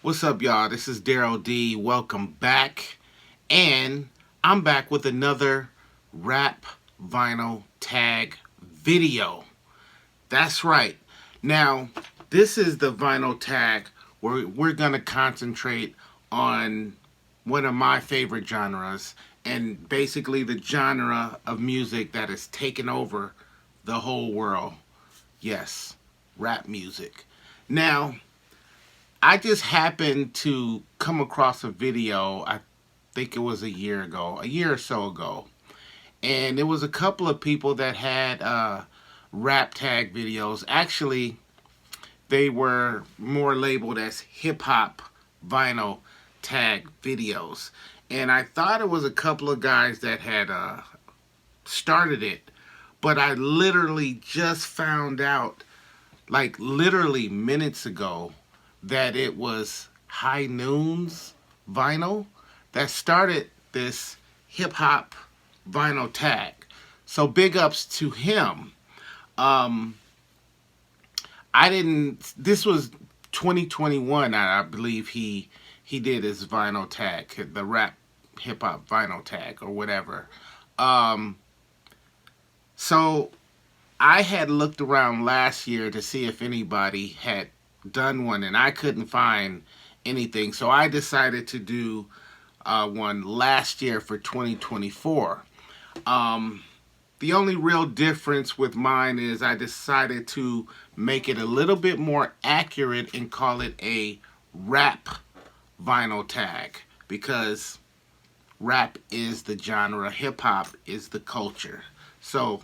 What's up, y'all? This is Daryl D. Welcome back. And I'm back with another rap vinyl tag video. That's right. Now, this is the vinyl tag where we're going to concentrate on one of my favorite genres and basically the genre of music that has taken over the whole world. Yes, rap music. Now, I just happened to come across a video, I think it was a year or so ago. And it was a couple of people that had rap tag videos. Actually, they were more labeled as hip hop vinyl tag videos. And I thought it was a couple of guys that had started it. But I literally just found out, like literally minutes ago, that it was High Noon's vinyl that started this hip hop vinyl tag. So big ups to him. Um, I didn't. This was 2021. I believe he did his vinyl tag, the rap hip hop vinyl tag or whatever. Um, so I had looked around last year to see if anybody had done one, and I couldn't find anything. So I decided to do one last year for 2024. Um, the only real difference with mine is I decided to make it a little bit more accurate and call it a rap vinyl tag because rap is the genre, hip hop is the culture. So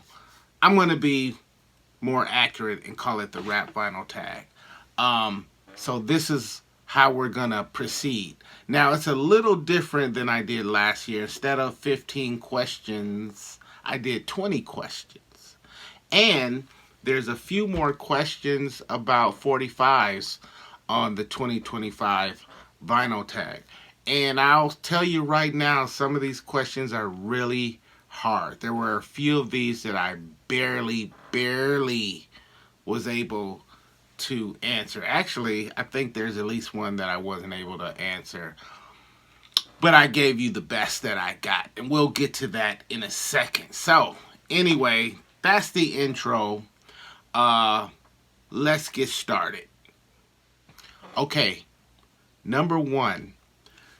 I'm going to be more accurate and call it the rap vinyl tag. So this is how we're going to proceed. Now, it's a little different than I did last year. Instead of 15 questions, I did 20 questions. And there's a few more questions about 45s on the 2025 vinyl tag. And I'll tell you right now, some of these questions are really hard. There were a few of these that I barely was able to answer. Actually, I think there's at least one that I wasn't able to answer. But I gave you the best that I got. And we'll get to that in a second. So, anyway, that's the intro. Let's get started. Okay, number one.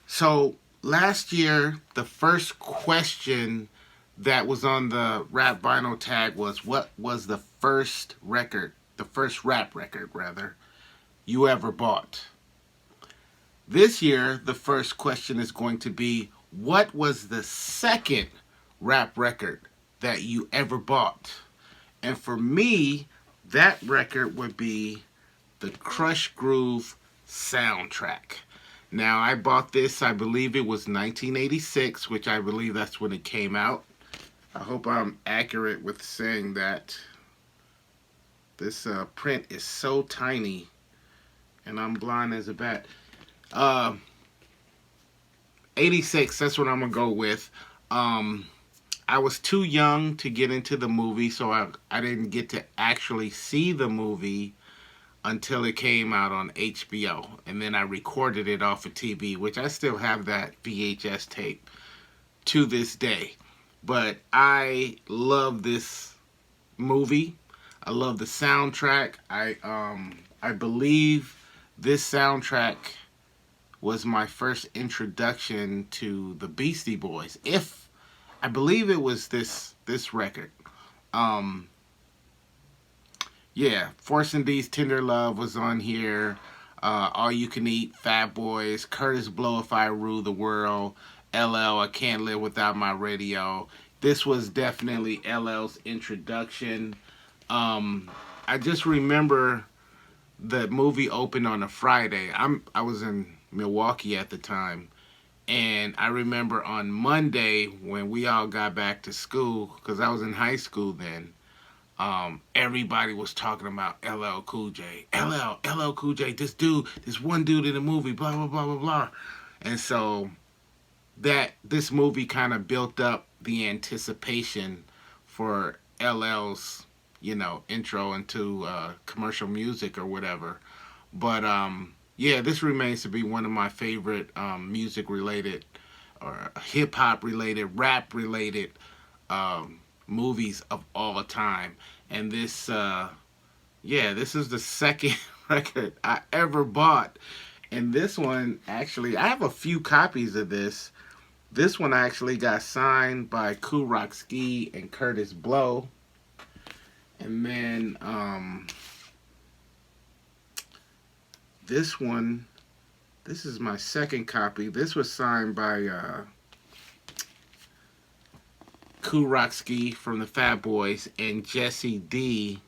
So, last year, the first question that was on the rap vinyl tag was what was the first rap record rather, you ever bought? This year, the first question is going to be what was the second rap record that you ever bought? And for me, that record would be the Crush Groove soundtrack. Now, I bought this, I believe it was 1986, which I believe that's when it came out. I hope I'm accurate with saying that. This print is so tiny, and I'm blind as a bat. Uh, 86, that's what I'm going to go with. I was too young to get into the movie, so I didn't get to actually see the movie until it came out on HBO. And then I recorded it off of TV, which I still have that VHS tape to this day. But I love this movie. I love the soundtrack. I believe this soundtrack was my first introduction to the Beastie Boys. If I believe it was this record. Yeah, Forcing D's Tender Love was on here. All You Can Eat, Fat Boys, Curtis Blow If I Rule the World, LL, I Can't Live Without My Radio. This was definitely LL's introduction. I just remember the movie opened on a Friday. I was in Milwaukee at the time, and I remember on Monday when we all got back to school, because I was in high school then. Everybody was talking about LL Cool J. LL Cool J, this one dude in the movie, blah, blah, blah, blah, blah. And so this movie kind of built up the anticipation for LL's, intro into commercial music or whatever. But yeah, this remains to be one of my favorite music related or hip hop related, rap related movies of all time. And this, yeah, this is the second record I ever bought. And this one, actually, I have a few copies of this. This one actually got signed by Kool Rock Ski and Curtis Blow. And then this one, this is my second copy. This was signed by Kool Rock Ski from the Fat Boys and Jesse D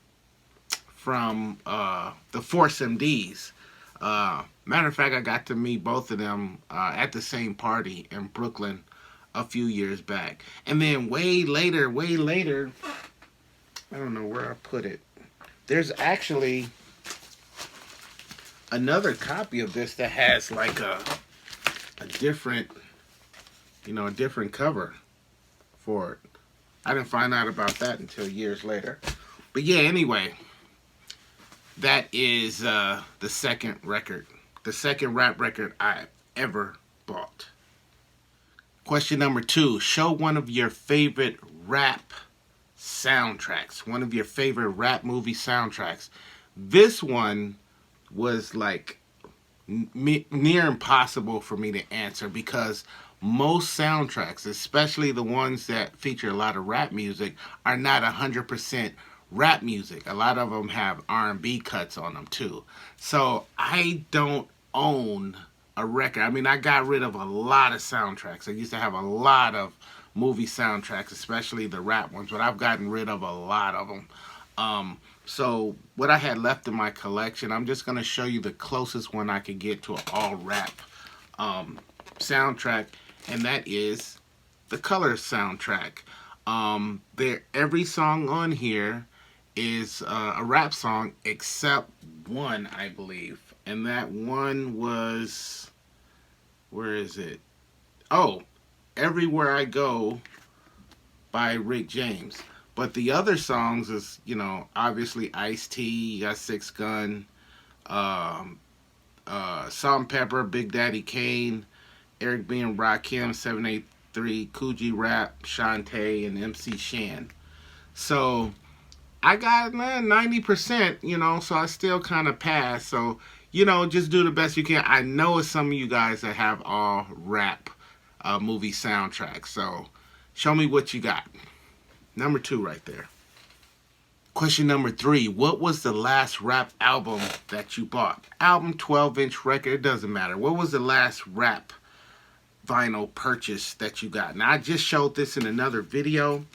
from the Force MDs. Matter of fact, I got to meet both of them at the same party in Brooklyn a few years back. And then way later, I don't know where I put it. There's actually another copy of this that has like a different, a different cover for it. I didn't find out about that until years later. But yeah, anyway, that is the second record, the second rap record I ever bought. Question number 2. Show one of your favorite rap soundtracks, one of your favorite rap movie soundtracks. This one was like near impossible for me to answer because most soundtracks, especially the ones that feature a lot of rap music, are not 100% rap music. A lot of them have R&B cuts on them too. So I don't own a record. I mean, I got rid of a lot of soundtracks. I used to have a lot of movie soundtracks, especially the rap ones, but I've gotten rid of a lot of them. So what I had left in my collection, I'm just going to show you the closest one I could get to an all rap soundtrack, and that is the Color soundtrack. Every song on here is a rap song except one, I believe, and that one was, where is it? Oh, Everywhere I Go by Rick James. But the other songs is, obviously Ice-T, you got Six Gun, Salt and Pepper, Big Daddy Kane, Eric B. and Rakim, 783, Coogee Rap, Shantae, and MC Shan. So I got 90%, so I still kind of pass. So, just do the best you can. I know it's some of you guys that have all rap movie soundtracks. So show me what you got. Number 2 right there. Question number 3. What was the last rap album that you bought? Album, 12-inch record, it doesn't matter. What was the last rap vinyl purchase that you got? Now, I just showed this in another video.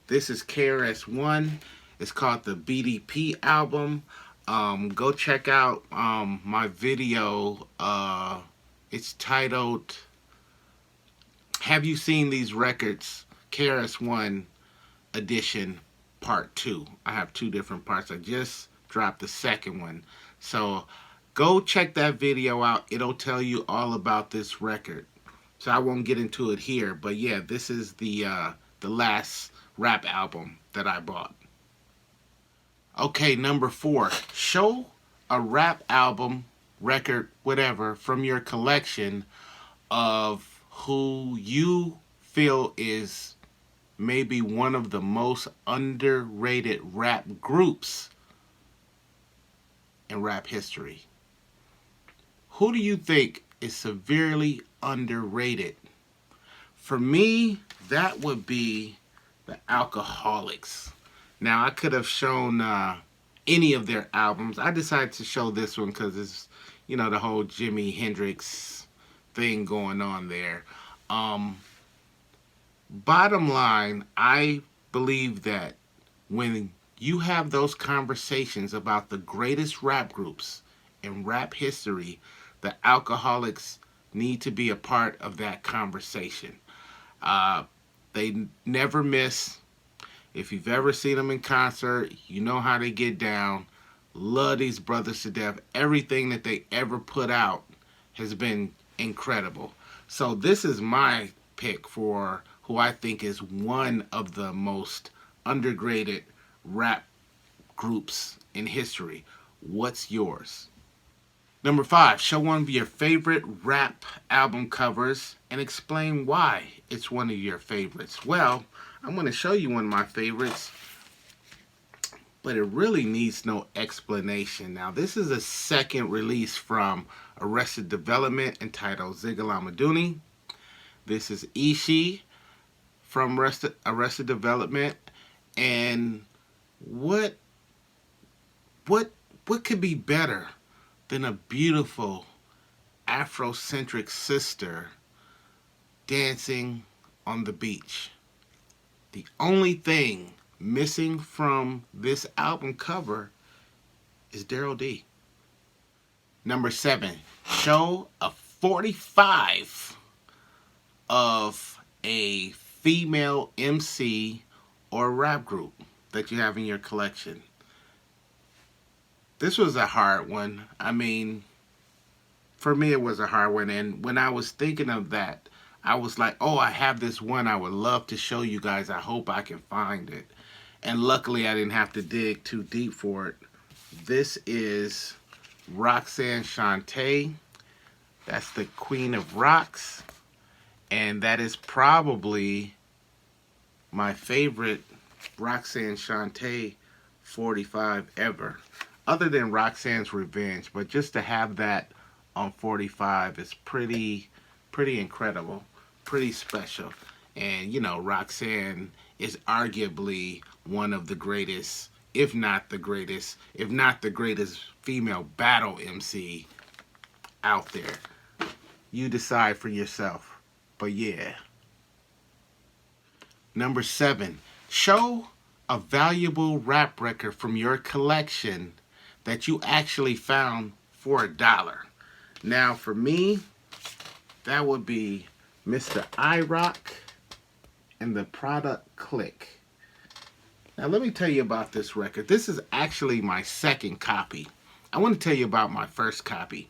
This is KRS-One. It's called the BDP album. Go check out my video. It's titled, Have You Seen These Records? KRS-One edition part 2. I have 2 different parts. I just dropped the second one. So go check that video out. It'll tell you all about this record. So I won't get into it here. But yeah, this is the last rap album that I bought. Okay, number 4. Show a rap album, record, whatever, from your collection of who you feel is maybe one of the most underrated rap groups in rap history. Who do you think is severely underrated? For me, that would be the Alcoholics. Now, I could have shown any of their albums. I decided to show this one because it's, the whole Jimi Hendrix thing going on there. Bottom line, I believe that when you have those conversations about the greatest rap groups in rap history, the Alcoholics need to be a part of that conversation. They never miss. If you've ever seen them in concert, you know how they get down. Love these brothers to death. Everything that they ever put out has been incredible. So this is my pick for who I think is one of the most underrated rap groups in history. What's yours? Number 5, show one of your favorite rap album covers and explain why it's one of your favorites. Well, I'm going to show you one of my favorites, but it really needs no explanation. Now, this is a second release from Arrested Development entitled Zigalamaduni. This is Ishi from Arrested Development. And what could be better than a beautiful Afrocentric sister dancing on the beach? The only thing missing from this album cover is Daryl D. Number 7, show a 45 of a female MC or rap group that you have in your collection. This was a hard one. I mean, for me it was a hard one, and when I was thinking of that, I was like, oh, I have this one I would love to show you guys. I hope I can find it. And luckily I didn't have to dig too deep for it. This is Roxanne Shante. That's the Queen of Rocks. And that is probably my favorite Roxanne Shante 45 ever. Other than Roxanne's Revenge. But just to have that on 45 is pretty incredible. Pretty special. And, you know, Roxanne is arguably one of the greatest, if not the greatest female battle MC out there. You decide for yourself. But yeah. Number 7, show a valuable rap record from your collection that you actually found for $1. Now for me, that would be Mr. IROC and the Product Click. Now let me tell you about this record. This is actually my second copy. I want to tell you about my first copy.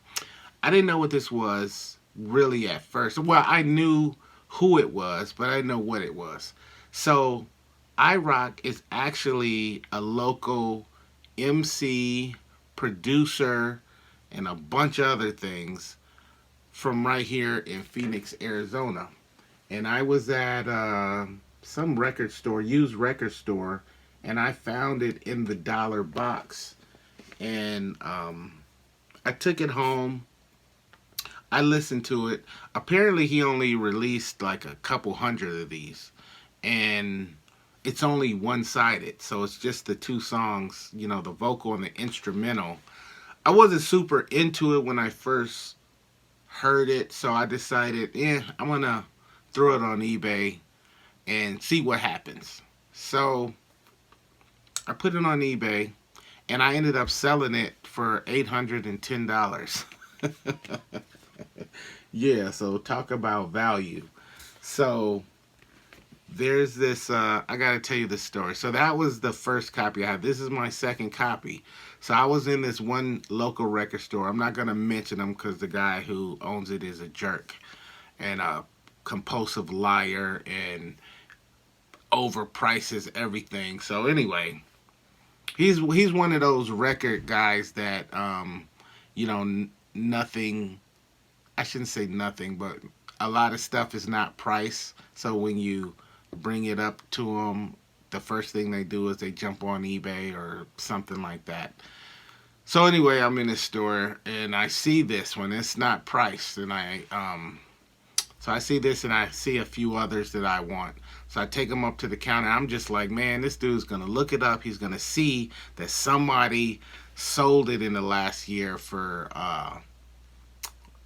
I didn't know what this was really at first. Well, I knew who it was, but I didn't know what it was. So IROC is actually a local MC, producer, and a bunch of other things from right here in Phoenix, Arizona. And I was at some record store, used record store, and I found it in the dollar box. And I took it home. I listened to it. Apparently he only released like a couple hundred of these. And it's only one-sided. So it's just the 2 songs, you know, the vocal and the instrumental. I wasn't super into it when I first heard it. So I decided, I'm going to throw it on eBay and see what happens. So I put it on eBay, and I ended up selling it for $810. Yeah, so talk about value. So there's this, I gotta tell you this story. So that was the first copy I had. This is my second copy. So I was in this one local record store. I'm not gonna mention them because the guy who owns it is a jerk and a compulsive liar and overprices everything. So anyway, he's one of those record guys that you know, nothing, I shouldn't say nothing, but a lot of stuff is not priced. So when you bring it up to them, the first thing they do is they jump on eBay or something like that. So anyway, I'm in the store and I see this one. It's not priced, and so I see this and I see a few others that I want. So I take them up to the counter. I'm just like, man, this dude's gonna look it up. He's gonna see that somebody sold it in the last year for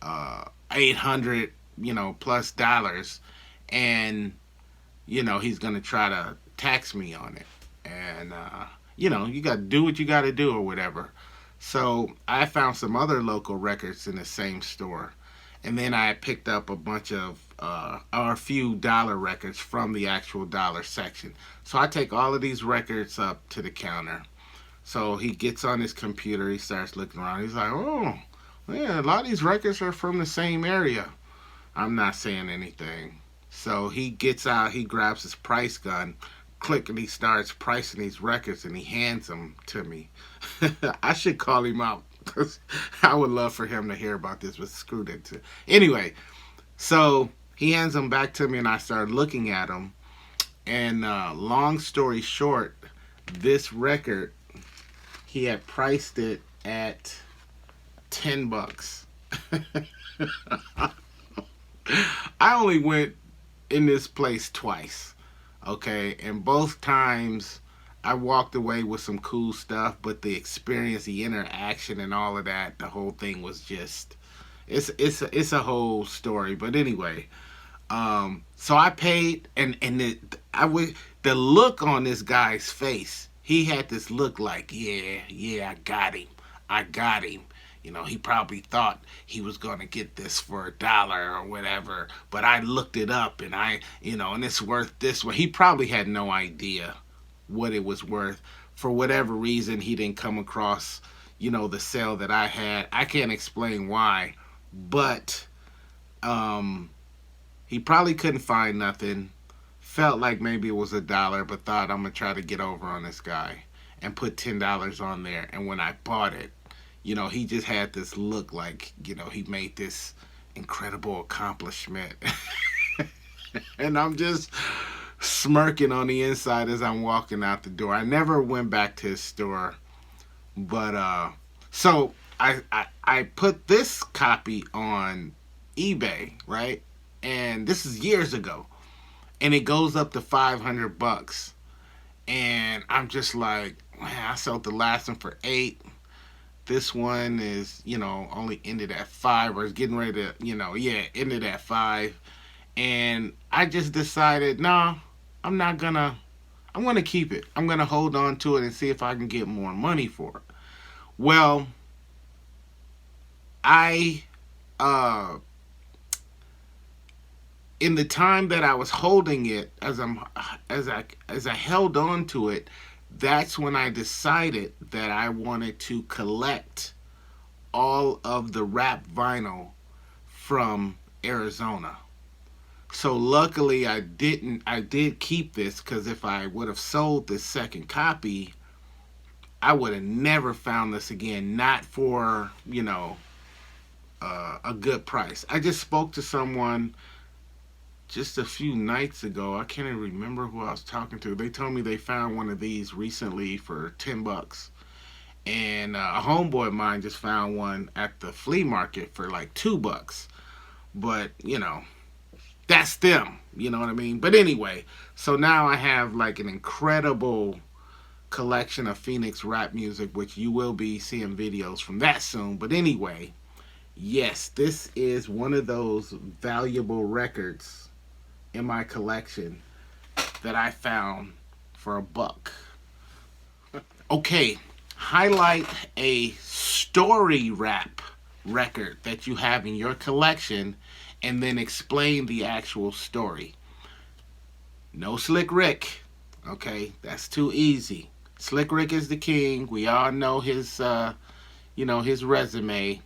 $800, you know, plus dollars, and you know, he's gonna try to tax me on it. And you know, you gotta do what you gotta do or whatever. So I found some other local records in the same store, and then I picked up a bunch of or a few dollar records from the actual dollar section. So I take all of these records up to the counter. So he gets on his computer, he starts looking around. He's like, oh, yeah, a lot of these records are from the same area. I'm not saying anything. So he gets out, he grabs his price gun, click, and he starts pricing these records, and he hands them to me. I should call him out. Because I would love for him to hear about this, but screw that too. Anyway, so he hands them back to me, and I started looking at them. And long story short, this record, he had priced it at $10. I only went in this place twice, okay, and both times I walked away with some cool stuff, but the experience, the interaction, and all of that, the whole thing was just it's a whole story. But anyway, so I paid, and the look on this guy's face, he had this look like, yeah, I got him. You know, he probably thought he was going to get this for $1 or whatever, but I looked it up, and and it's worth this. Well, he probably had no idea what it was worth. For whatever reason, he didn't come across, the sale that I had. I can't explain why, but he probably couldn't find nothing. Felt like maybe it was $1, but thought, I'm gonna try to get over on this guy, and put $10 on there. And when I bought it, he just had this look like, he made this incredible accomplishment. And I'm just smirking on the inside as I'm walking out the door. I never went back to his store, but so I put this copy on eBay, right? And this is years ago, and it goes up to $500. And I'm just like, man, I sold the last one for $8. This one is, only ended at $5, or is getting ready to, ended at $5. And I just decided, no, I'm gonna keep it. I'm gonna hold on to it and see if I can get more money for it. Well, I in the time that I was holding it, as I held on to it, that's when I decided that I wanted to collect all of the rap vinyl from Arizona. So luckily I did keep this, because if I would have sold this second copy, I would have never found this again. Not for, a good price. I just spoke to someone just a few nights ago. I can't even remember who I was talking to. They told me they found one of these recently for $10. And a homeboy of mine just found one at the flea market for like $2. But, that's them. You know what I mean? But anyway, so now I have like an incredible collection of Phoenix rap music, which you will be seeing videos from that soon. But anyway, yes, this is one of those valuable records in my collection that I found for $1. Okay, highlight a story rap record that you have in your collection, and then explain the actual story. No Slick Rick, okay? That's too easy. Slick Rick is the king. We all know his, his resume.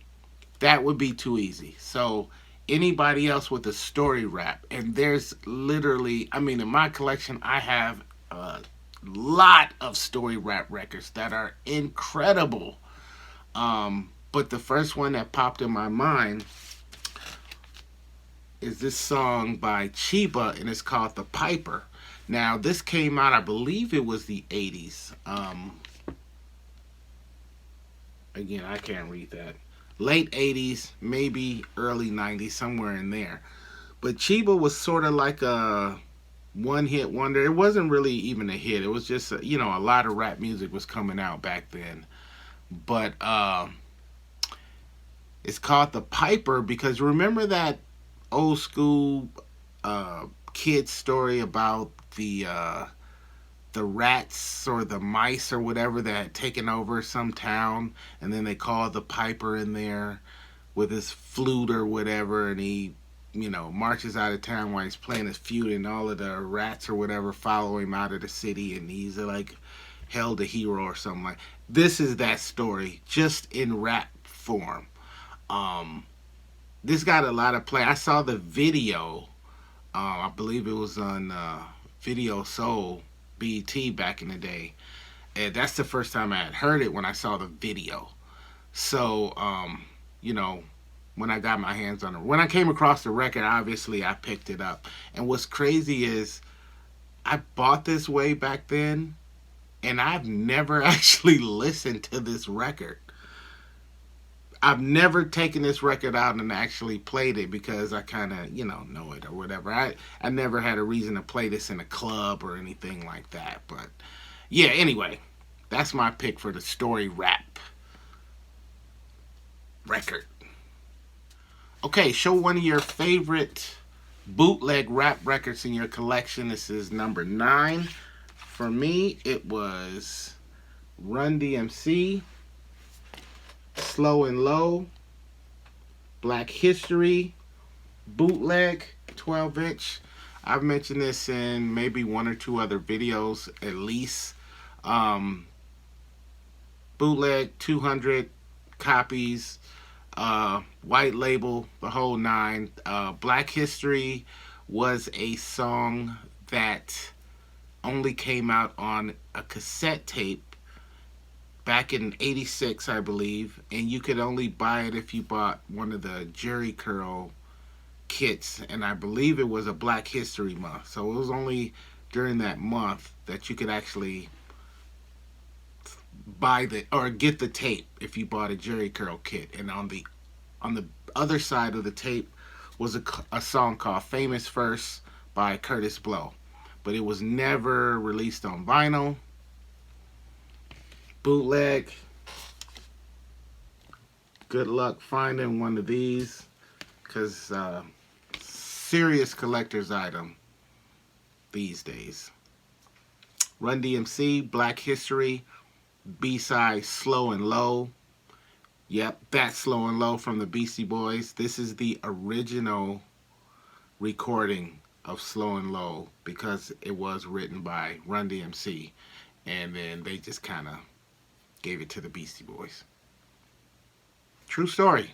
That would be too easy. So anybody else with a story rap, and there's literally, in my collection, I have a lot of story rap records that are incredible. But the first one that popped in my mind is this song by Chiba, and it's called The Piper. Now, this came out, I believe it was the 80s. Again, I can't read that. Late 80s, maybe early 90s, somewhere in there. But Chiba was sort of like a one-hit wonder. It wasn't really even a hit. It was just, a lot of rap music was coming out back then. But it's called The Piper because remember that old school kid story about the rats or the mice or whatever that had taken over some town, and then they called the piper in there with his flute or whatever, and he marches out of town while he's playing his flute, and all of the rats or whatever follow him out of the city, and he's like held a hero or something. Like this is that story, just in rap form. This got a lot of play. I saw the video. I believe it was on Video Soul, BET back in the day. And that's the first time I had heard it, when I saw the video. So, you know, when I got my hands on it, when I came across the record, obviously I picked it up. And what's crazy is I bought this way back then, and I've never actually listened to this record. I've never taken this record out and actually played it because I kind of, know it or whatever. I never had a reason to play this in a club or anything like that. But yeah, anyway, that's my pick for the story rap record. Okay, show one of your favorite bootleg rap records in your collection. This is number 9. For me, it was Run DMC, Slow and Low, Black History, bootleg 12-inch. I've mentioned this in maybe one or two other videos at least. Um, bootleg 200 copies, white label, the whole nine. Black History was a song that only came out on a cassette tape back in '86, I believe, and you could only buy it if you bought one of the Jerry Curl kits, and I believe it was a Black History Month. So it was only during that month that you could actually buy the or get the tape if you bought a Jerry Curl kit. And on the other side of the tape was a song called Famous First by Curtis Blow, but it was never released on vinyl. Bootleg. Good luck finding one of these, because serious collector's item these days. Run DMC, Black History, B-side Slow and Low. Yep, that's Slow and Low from the Beastie Boys. This is the original recording of Slow and Low because it was written by Run DMC, and then they just kind of gave it to the Beastie Boys. True story.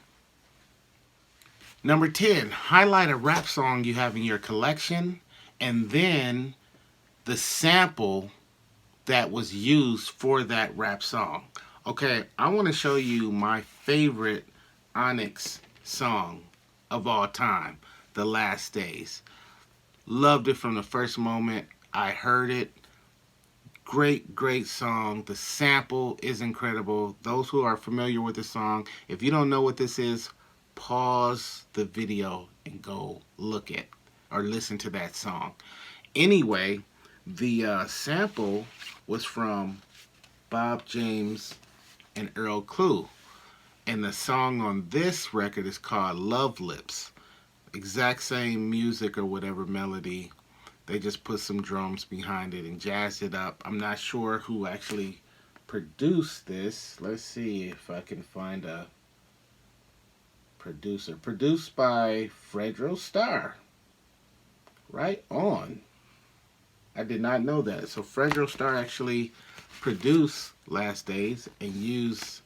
Number 10, highlight a rap song you have in your collection, and then the sample that was used for that rap song. Okay, I want to show you my favorite Onyx song of all time, The Last Days. Loved it from the first moment I heard it. Great, great song. The sample is incredible. Those who are familiar with the song, if you don't know what this is, pause the video and go look at or listen to that song. Anyway, the sample was from Bob James and Earl Klugh, and the song on this record is called Love Lips. Exact same music or whatever melody. They just put some drums behind it and jazzed it up. I'm not sure who actually produced this. Let's see if I can find a producer. Produced by Fredro Starr. Right on. I did not know that. So Fredro Starr actually produced Last Days and used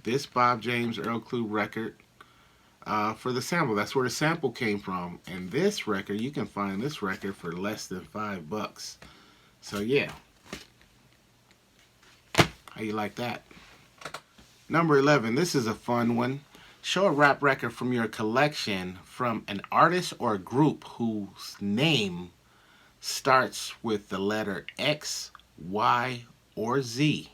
this Bob James Earl Klugh record for the sample. That's where the sample came from. And this record, you can find this record for less than $5. So yeah. How you like that? Number 11, this is a fun one. Show a rap record from your collection from an artist or a group whose name starts with the letter X, Y, or Z.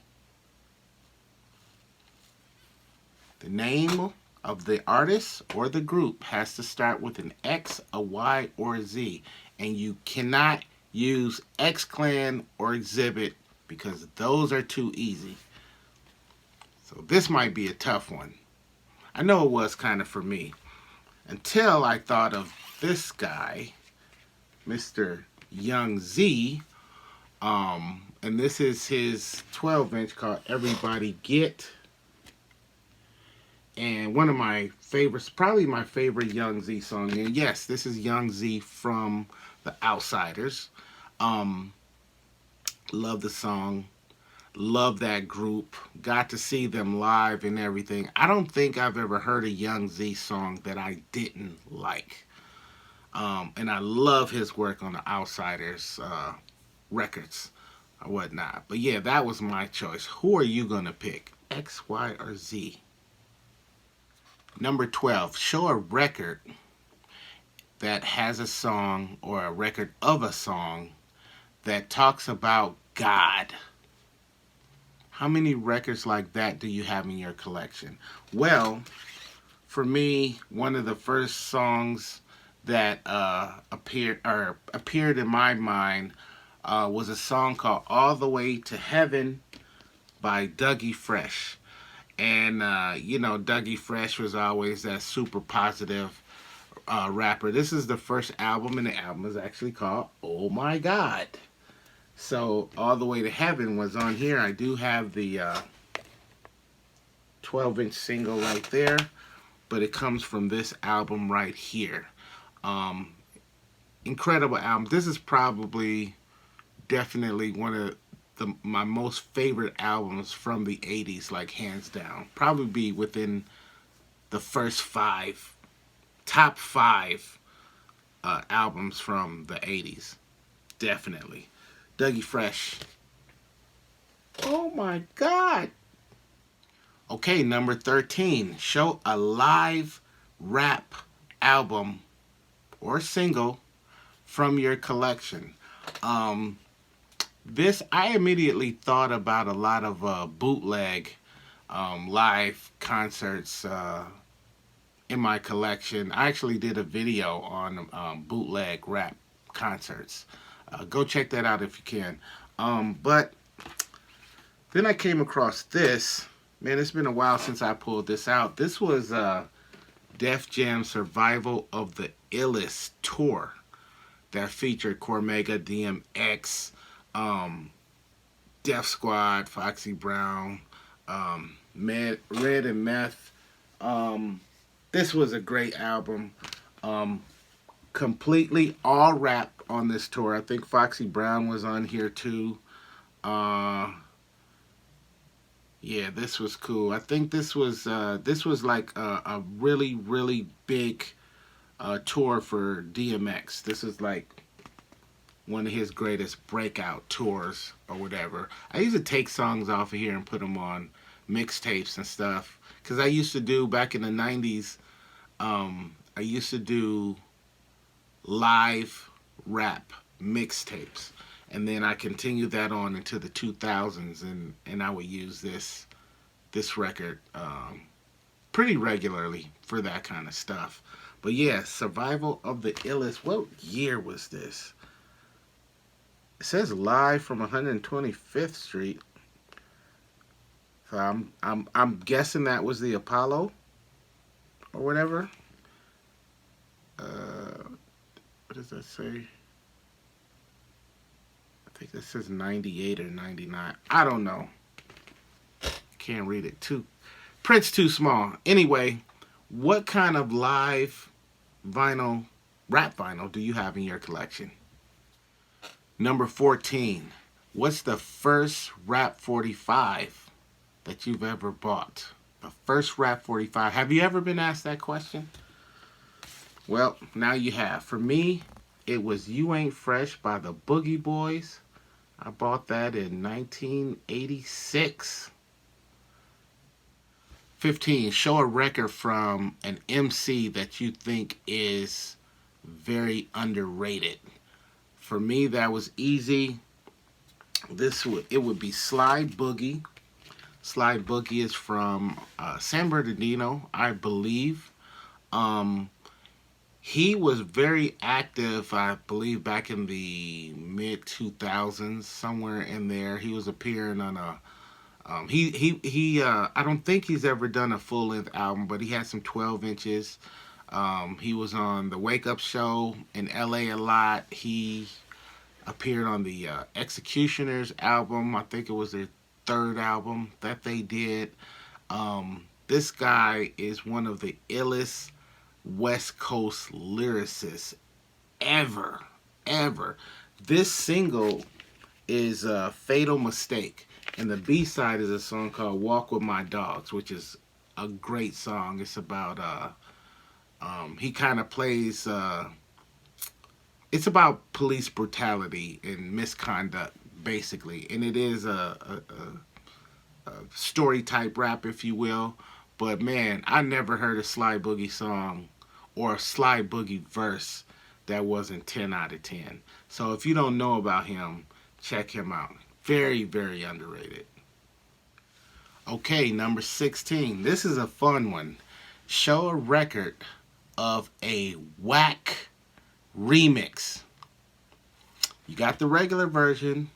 The name of the artist or the group has to start with an X, a Y, or a Z. And you cannot use X-Clan or Xzibit because those are too easy. So this might be a tough one. I know it was kind of for me. Until I thought of this guy, Mr. Young Z. And this is his 12-inch called Everybody Get. And one of my favorites, probably my favorite Young Z song. And yes, this is Young Z from The Outsiders. Love the song. Love that group. Got to see them live and everything. I don't think I've ever heard a Young Z song that I didn't like. And I love his work on the Outsiders records or whatnot. But yeah, that was my choice. Who are you going to pick? X, Y, or Z? Number 12, show a record that has a song or a record of a song that talks about God. How many records like that do you have in your collection? Well, for me, one of the first songs that appeared in my mind was a song called "All the Way to Heaven" by Dougie Fresh. And Dougie Fresh was always that super positive rapper. This is the first album, and the album is actually called "Oh My God." So "All the Way to Heaven" was on here. I do have the 12-inch single right there, but it comes from this album right here. Um, Incredible album. This is probably definitely one of my most favorite albums from the 80s, like hands down. Probably be within the first top five albums from the 80s. Definitely. Dougie Fresh. Oh my God. Okay, number 13. Show a live rap album or single from your collection. I immediately thought about a lot of bootleg live concerts in my collection. I actually did a video on bootleg rap concerts. Go check that out if you can. But then I came across this. Man, it's been a while since I pulled this out. This was Def Jam Survival of the Illest tour that featured Cormega, DMX, Def Squad, Foxy Brown, Red and Meth. This was a great album. Completely all rap on this tour. I think Foxy Brown was on here too. Yeah, this was cool. I think this was like a really really big tour for DMX. This is like one of his greatest breakout tours or whatever. I used to take songs off of here and put them on mixtapes and stuff because I used to do back in the 90s. I used to do live rap mixtapes, and then I continued that on into the 2000s, and I would use this record pretty regularly for that kind of stuff. But yeah, Survival of the Illest. What year was this? It says live from 125th Street. So I'm guessing that was the Apollo or whatever. What does that say? I think this says 98 or 99. I don't know. Can't read it. Print's too small. Anyway, what kind of live vinyl, rap vinyl, do you have in your collection? Number 14. What's the first Rap 45 that you've ever bought? The first Rap 45. Have you ever been asked that question? Well, now you have. For me, it was You Ain't Fresh by the Boogie Boys. I bought that in 1986. 15. Show a record from an MC that you think is very underrated. For me, that was easy. It would be Sly Boogie. Sly Boogie is from San Bernardino, I believe. He was very active, I believe, back in the mid 2000s, somewhere in there. He was appearing on a. I don't think he's ever done a full length album, but he had some 12 inches. He was on the Wake Up Show in LA a lot. He appeared on the Executioners album. I think it was their third album that they did. This guy is one of the illest West Coast lyricists ever. This single is Fatal Mistake, and the B-side is a song called Walk With My Dogs, which is a great song. It's about he kind of plays it's about police brutality and misconduct, basically, and it is a story type rap, if you will. But man, I never heard a Sly Boogie song or a Sly Boogie verse that wasn't 10 out of 10. So if you don't know about him, check him out. Very, very underrated. Okay, number 16. This is a fun one. Show a record of a whack remix. You got the regular version,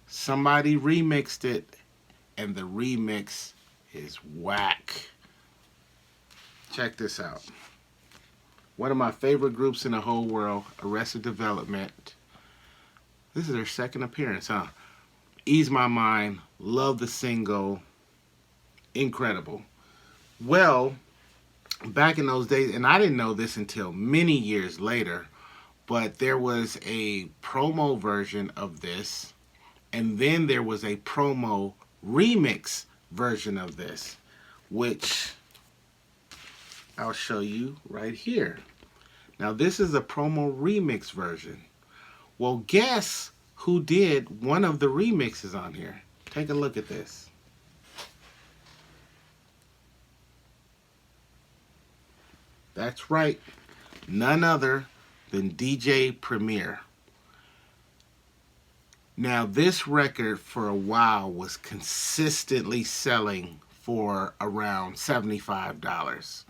somebody remixed it, and the remix is whack. Check this out. One of my favorite groups in the whole world, Arrested Development. This is their second appearance, huh? Ease My Mind, love the single, incredible. Well, back in those days, and I didn't know this until many years later, but there was a promo version of this, and then there was a promo remix version of this, which I'll show you right here. Now, this is a promo remix version. Well, guess who did one of the remixes on here? Take a look at this. That's right, none other than DJ Premier. Now, this record for a while was consistently selling for around $75.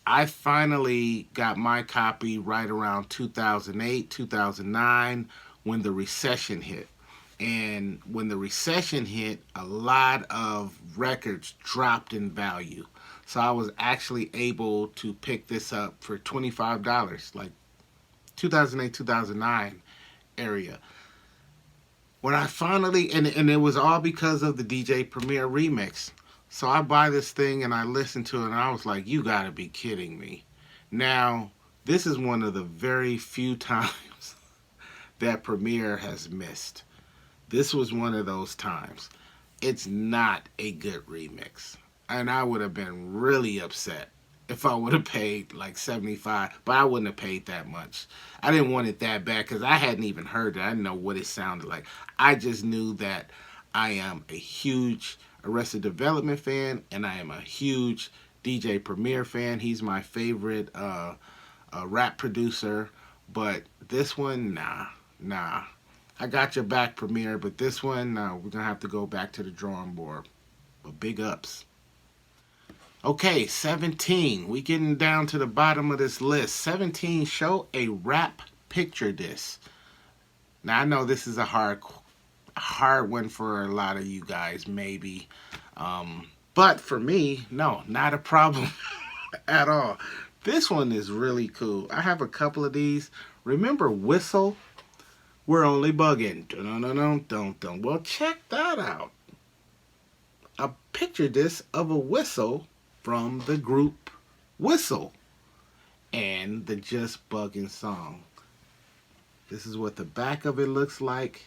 I finally got my copy right around 2008, 2009 when the recession hit. And when the recession hit, a lot of records dropped in value. So I was actually able to pick this up for $25, like 2008, 2009 area. When I finally, and it was all because of the DJ Premier remix. So I buy this thing and I listen to it and I was like, you gotta be kidding me. Now, this is one of the very few times that Premier has missed. This was one of those times. It's not a good remix. And I would have been really upset if I would have paid like $75, but I wouldn't have paid that much. I didn't want it that bad because I hadn't even heard it. I didn't know what it sounded like. I just knew that I am a huge Arrested Development fan, and I am a huge DJ Premier fan. He's my favorite rap producer. But this one, nah. I got your back, Premier, but this one, no, we're going to have to go back to the drawing board. But big ups. Okay, 17. We getting down to the bottom of this list. 17, show a rap picture disc. Now, I know this is a hard one for a lot of you guys, maybe. But for me, no, not a problem at all. This one is really cool. I have a couple of these. Remember Whistle? We're only bugging. Dun-dun-dun-dun-dun. Well, check that out. A picture disc of a whistle from the group Whistle and the Just Buggin' song. This is what the back of it looks like.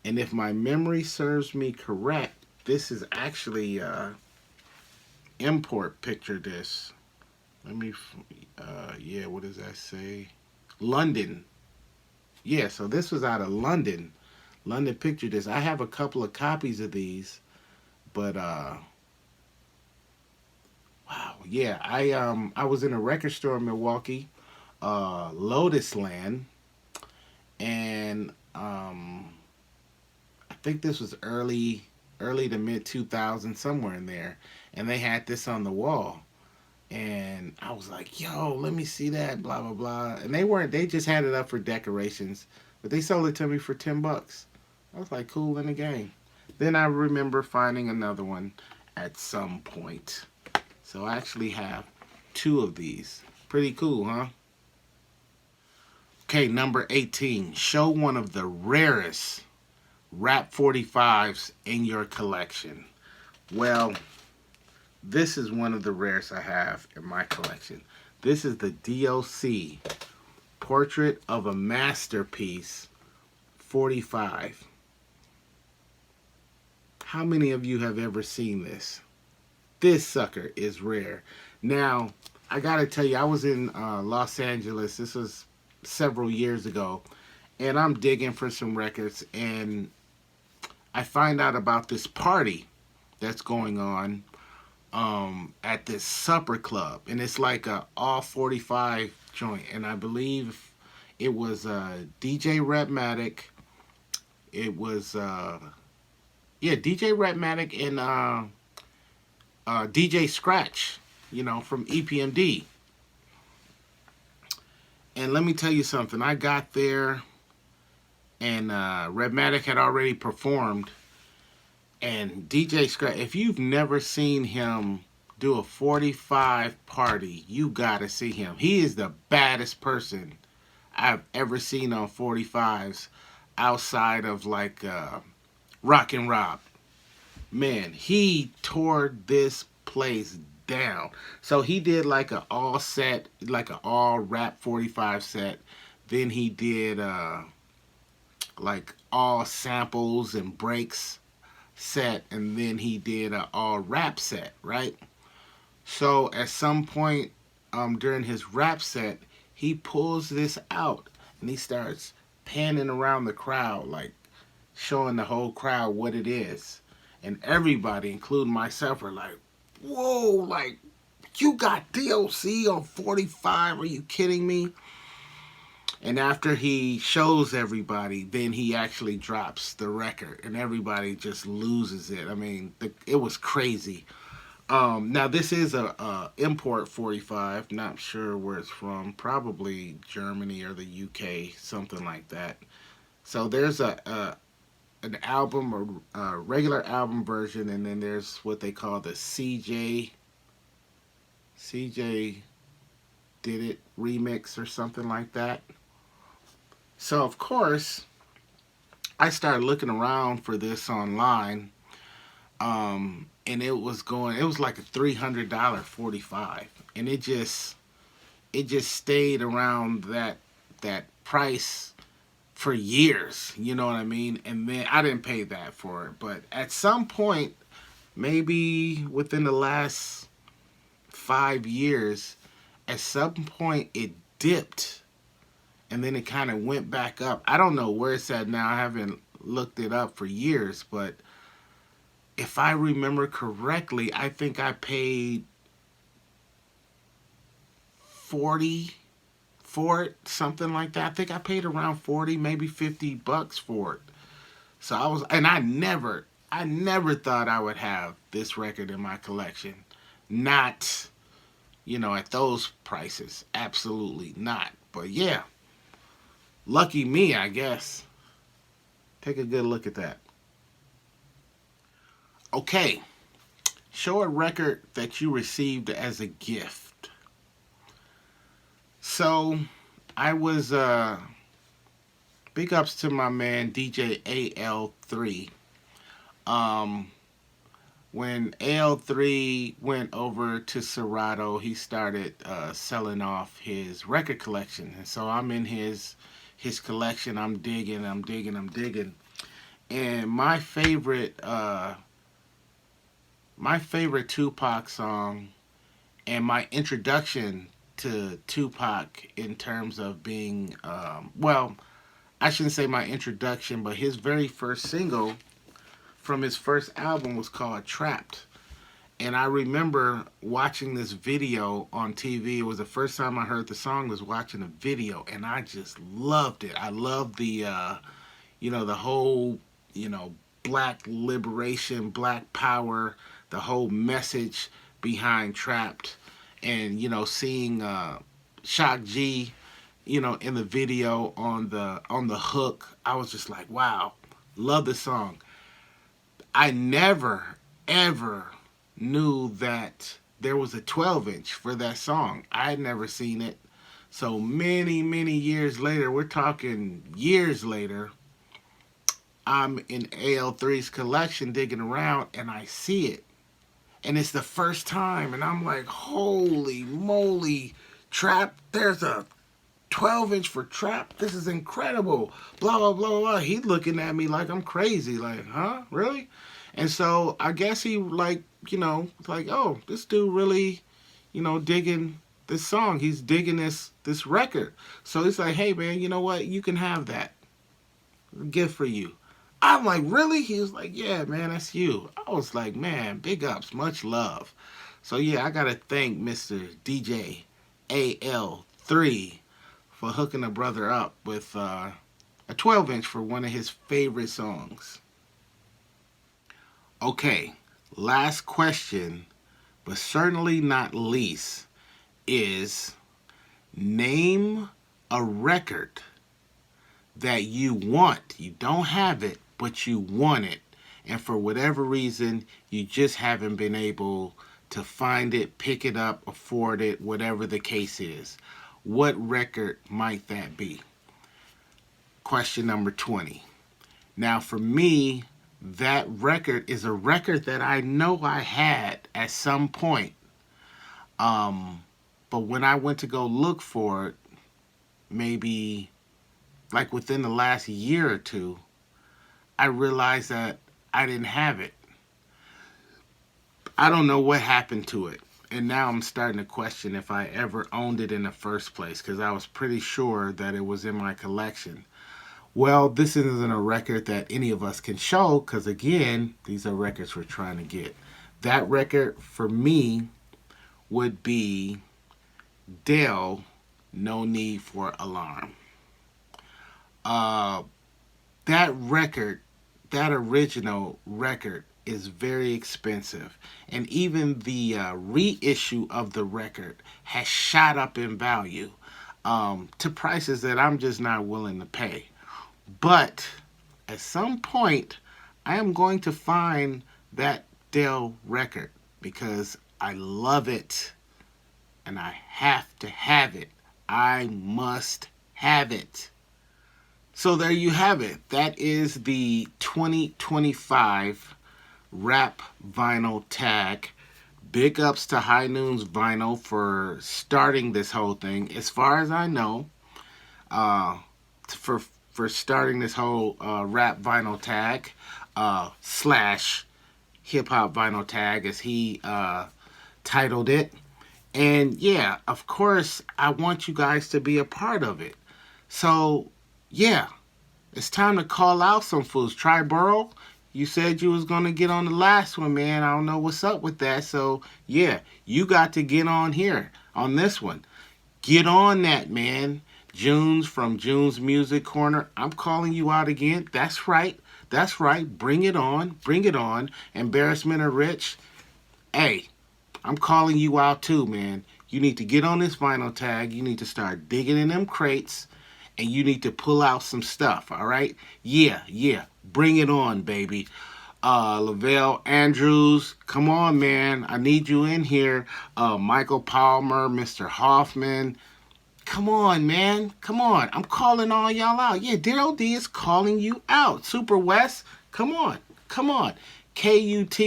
And if my memory serves me correct, this is actually import picture disc. Let me, yeah, what does that say? London. Yeah, so this was out of London. London picture disc. I have a couple of copies of these, but wow, yeah. I was in a record store in Milwaukee, Lotus Land, and I think this was early to mid 2000s, somewhere in there, and they had this on the wall. And I was like, yo, let me see that, blah, blah, blah. And they just had it up for decorations. But they sold it to me for $10. I was like, cool in the game. Then I remember finding another one at some point. So I actually have two of these. Pretty cool, huh? Okay, number 18. Show one of the rarest Rap 45s in your collection. Well, this is one of the rares I have in my collection. This is the DOC Portrait of a Masterpiece 45. How many of you have ever seen this? This sucker is rare. Now, I gotta tell you, I was in Los Angeles. This was several years ago. And I'm digging for some records. And I find out about this party that's going on at this supper club, and it's like a all 45 joint, and I believe it was DJ Redmatic. It was yeah, DJ Redmatic and DJ Scratch, from EPMD. And let me tell you something. I got there, and Redmatic had already performed, and DJ Scratch. If you've never seen him do a 45 party, you gotta see him. He is the baddest person I've ever seen on 45s outside of like Rock and Rob. Man, he tore this place down. So he did like a all set, like a all rap 45 set. Then he did like all samples and breaks set, and then he did a all rap set, right? So at some point during his rap set, he pulls this out and he starts panning around the crowd, like showing the whole crowd what it is. And everybody, including myself, are like, whoa, like, you got DOC on 45? Are you kidding me? And after he shows everybody, then he actually drops the record, and everybody just loses it. I mean, it was crazy. Now this is a import 45. Not sure where it's from. Probably Germany or the UK, something like that. So there's an album or a regular album version, and then there's what they call the CJ did it remix or something like that. So of course I started looking around for this online, and it was like a $300 45, and it just stayed around that price for years, you know what I mean? And then I didn't pay that for it, but at some point, maybe within the last 5 years, at some point it dipped, and then it kind of went back up. I don't know where it's at now. I haven't looked it up for years, but if I remember correctly, I think I paid 40 for it, something like that. I think I paid around 40, maybe $50 for it. So I never thought I would have this record in my collection. Not, at those prices. Absolutely not. But yeah, lucky me, I guess. Take a good look at that. Okay, show a record that you received as a gift. So, I was, big ups to my man DJ AL3. Um, when AL3 went over to Serato, he started selling off his record collection. And so I'm in his collection. I'm digging, I'm digging, I'm digging. And my favorite Tupac song, and my introduction to Tupac in terms of being, well, I shouldn't say my introduction, but his very first single from his first album was called Trapped. And I remember watching this video on TV. It was the first time I heard the song, was watching a video, and I just loved it. I loved the whole, black liberation, black power, the whole message behind Trapped, and seeing Shock G, in the video on the hook. I was just like, wow, love the song. I never ever knew that there was a 12-inch for that song. I had never seen it. So many, many years later, we're talking years later, I'm in AL3's collection digging around, and I see it. And it's the first time, and I'm like, holy moly, Trap, there's a 12-inch for Trap? This is incredible. Blah, blah, blah, blah. He's looking at me like I'm crazy. Like, huh? Really? And so I guess he, like, like, oh, this dude really, digging this song. He's digging this record. So it's like, hey, man, you know what? You can have that. Gift for you. I'm like, really? He was like, yeah, man, that's you. I was like, man, big ups, much love. So yeah, I gotta thank Mr. DJ AL3 for hooking a brother up with a 12-inch for one of his favorite songs. Okay, last question, but certainly not least, is name a record that you want. You don't have it, but you want it. And for whatever reason, you just haven't been able to find it, pick it up, afford it, whatever the case is. What record might that be? Question number 20. Now, for me, that record is a record that I know I had at some point. But when I went to go look for it, maybe like within the last year or two, I realized that I didn't have it. I don't know what happened to it. And now I'm starting to question if I ever owned it in the first place because I was pretty sure that it was in my collection. Well, this isn't a record that any of us can show because, again, these are records we're trying to get. That record for me would be Dell, No Need for Alarm. Uh, that record, that original record, is very expensive. And even the reissue of the record has shot up in value to prices that I'm just not willing to pay. But at some point, I am going to find that Dell record because I love it and I have to have it. I must have it. So there you have it. That is the 2025 Rap Vinyl Tag. Big ups to High Noon's Vinyl for starting this whole thing. As far as I know, for starting this whole rap vinyl tag slash hip hop vinyl tag, as he titled it. And yeah, of course, I want you guys to be a part of it. So yeah, it's time to call out some fools. Triborough, you said you was gonna get on the last one, man. I don't know what's up with that. So yeah, you got to get on here on this one. Get on that, man. Junes from June's Music Corner. I'm calling you out again. That's right. That's right. Bring it on. Bring it on. Embarrassment of Rich. Hey, I'm calling you out too, man. You need to get on this vinyl tag. You need to start digging in them crates. And you need to pull out some stuff, all right? Yeah. Bring it on, baby. Lavelle Andrews, come on, man. I need you in here. Michael Palmer, Mr. Hoffman. Come on, man. Come on. I'm calling all y'all out. Yeah, Daryl D is calling you out. Super West, come on. Come on. KUT,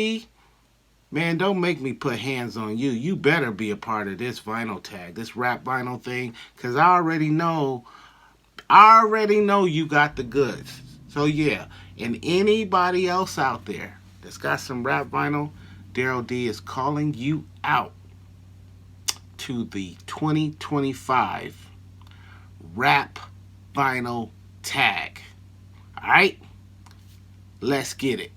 man, don't make me put hands on you. You better be a part of this vinyl tag, this rap vinyl thing, because I already know you got the goods. So yeah, and anybody else out there that's got some rap vinyl, Daryl D is calling you out to the 2025 Rap Vinyl Tag. All right? Let's get it.